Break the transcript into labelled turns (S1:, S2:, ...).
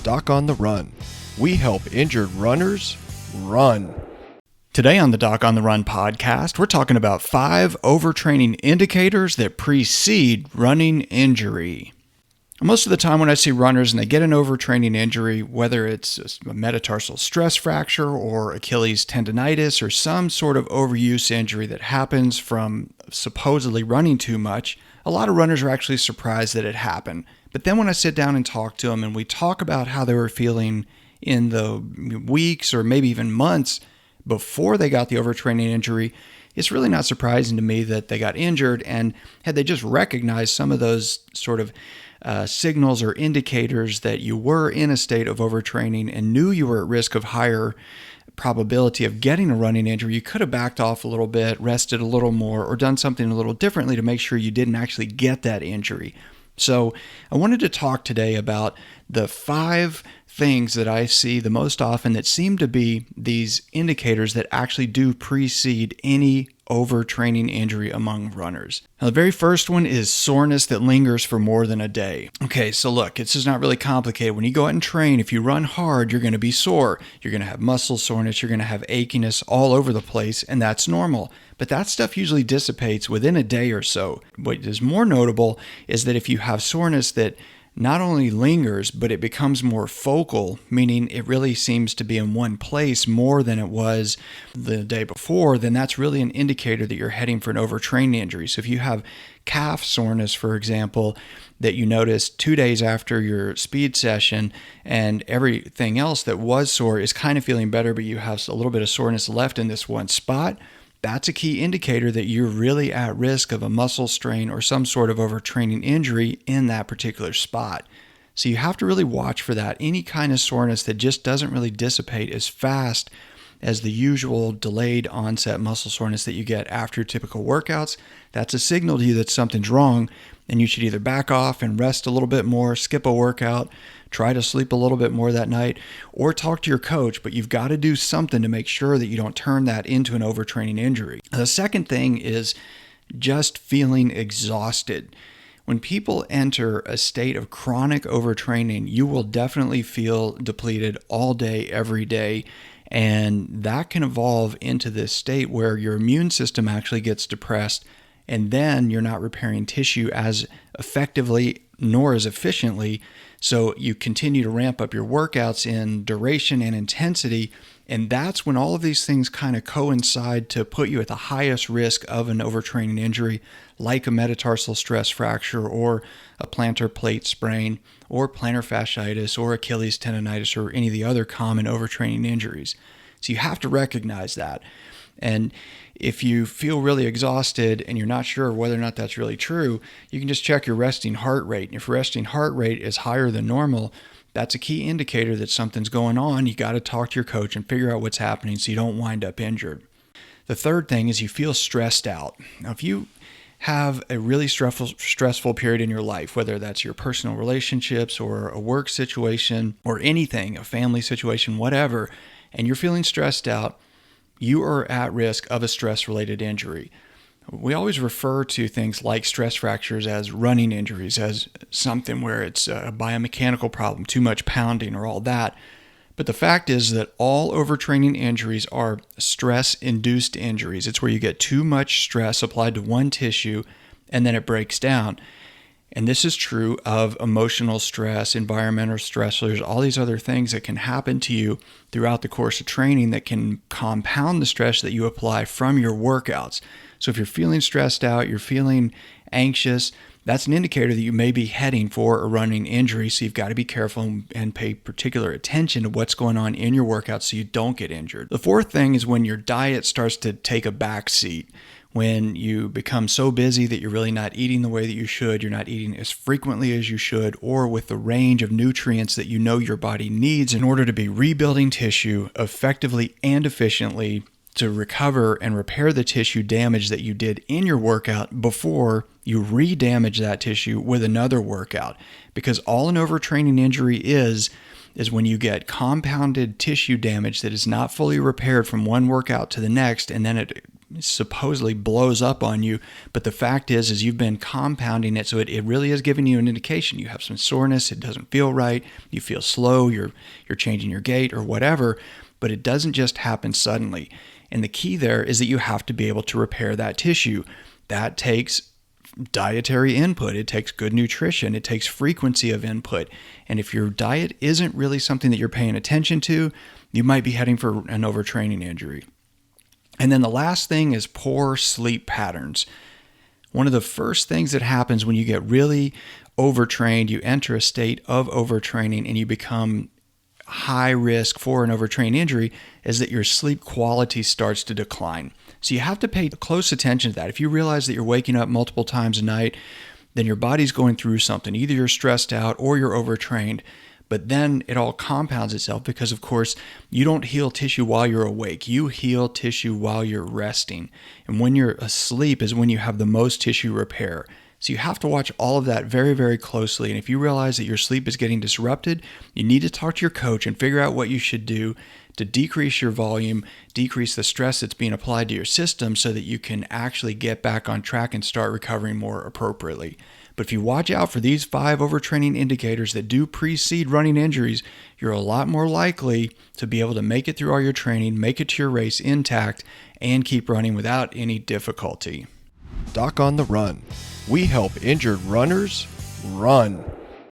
S1: Doc on the Run. We help injured runners run.
S2: Today on the Doc on the Run podcast, we're talking about 5 overtraining indicators that precede running injury. Most of the time when I see runners and they get an overtraining injury, whether it's a metatarsal stress fracture or Achilles tendonitis or some sort of overuse injury that happens from supposedly running too much, a lot of runners are actually surprised that it happened. But then when I sit down and talk to them and we talk about how they were feeling in the weeks or maybe even months before they got the overtraining injury, it's really not surprising to me that they got injured. And had they just recognized some of those sort of signals or indicators that you were in a state of overtraining and knew you were at risk of higher probability of getting a running injury, you could have backed off a little bit, rested a little more, or done something a little differently to make sure you didn't actually get that injury. So I wanted to talk today about the 5 things that I see the most often that seem to be these indicators that actually do precede any overtraining injury among runners. Now, the very first one is soreness that lingers for more than a day. Okay, so look, this is not really complicated. When you go out and train, if you run hard, you're going to be sore. You're going to have muscle soreness. You're going to have achiness all over the place, and that's normal. But that stuff usually dissipates within a day or so. What is more notable is that if you have soreness that not only lingers, but it becomes more focal, meaning it really seems to be in one place more than it was the day before, then that's really an indicator that you're heading for an overtraining injury. So if you have calf soreness, for example, that you notice 2 days after your speed session and everything else that was sore is kind of feeling better, but you have a little bit of soreness left in this one spot, that's a key indicator that you're really at risk of a muscle strain or some sort of overtraining injury in that particular spot. So you have to really watch for that. Any kind of soreness that just doesn't really dissipate as fast as the usual delayed onset muscle soreness that you get after typical workouts, that's a signal to you that something's wrong, and you should either back off and rest a little bit more, skip a workout, try to sleep a little bit more that night, or talk to your coach, but you've got to do something to make sure that you don't turn that into an overtraining injury. The second thing is just feeling exhausted. When people enter a state of chronic overtraining, you will definitely feel depleted all day, every day, and that can evolve into this state where your immune system actually gets depressed, and then you're not repairing tissue as effectively nor as efficiently. So you continue to ramp up your workouts in duration and intensity, and that's when all of these things kind of coincide to put you at the highest risk of an overtraining injury, like a metatarsal stress fracture or a plantar plate sprain or plantar fasciitis or Achilles tendonitis or any of the other common overtraining injuries. So you have to recognize that. And if you feel really exhausted and you're not sure whether or not that's really true, you can just check your resting heart rate. And if resting heart rate is higher than normal, that's a key indicator that something's going on. You got to talk to your coach and figure out what's happening so you don't wind up injured. The third thing is you feel stressed out. Now, if you have a really stressful period in your life, whether that's your personal relationships or a work situation or anything, a family situation, whatever, and you're feeling stressed out, you are at risk of a stress-related injury. We always refer to things like stress fractures as running injuries, as something where it's a biomechanical problem, too much pounding or all that. But the fact is that all overtraining injuries are stress-induced injuries. It's where you get too much stress applied to one tissue and then it breaks down. And this is true of emotional stress, environmental stressors, all these other things that can happen to you throughout the course of training that can compound the stress that you apply from your workouts. So if you're feeling stressed out, you're feeling anxious, that's an indicator that you may be heading for a running injury. So you've got to be careful and pay particular attention to what's going on in your workouts so you don't get injured. The fourth thing is when your diet starts to take a back seat. When you become so busy that you're really not eating the way that you should, you're not eating as frequently as you should, or with the range of nutrients that you know your body needs in order to be rebuilding tissue effectively and efficiently to recover and repair the tissue damage that you did in your workout before you re-damage that tissue with another workout. Because all an overtraining injury is when you get compounded tissue damage that is not fully repaired from one workout to the next, and then it supposedly blows up on you. But the fact is you've been compounding it. So it really is giving you an indication. You have some soreness. It doesn't feel right. You feel slow. You're changing your gait or whatever. But it doesn't just happen suddenly. And the key there is that you have to be able to repair that tissue. That takes dietary input. It takes good nutrition. It takes frequency of input. And if your diet isn't really something that you're paying attention to, you might be heading for an overtraining injury. And then the last thing is poor sleep patterns. One of the first things that happens when you get really overtrained, you enter a state of overtraining and you become high risk for an overtrained injury, is that your sleep quality starts to decline. So you have to pay close attention to that. If you realize that you're waking up multiple times a night, then your body's going through something. Either you're stressed out or you're overtrained. But then it all compounds itself because, of course, you don't heal tissue while you're awake. You heal tissue while you're resting. And when you're asleep is when you have the most tissue repair. So you have to watch all of that very, very closely. And if you realize that your sleep is getting disrupted, you need to talk to your coach and figure out what you should do to decrease your volume, decrease the stress that's being applied to your system so that you can actually get back on track and start recovering more appropriately. But if you watch out for these 5 overtraining indicators that do precede running injuries, you're a lot more likely to be able to make it through all your training, make it to your race intact, and keep running without any difficulty.
S1: Doc on the Run. We help injured runners run.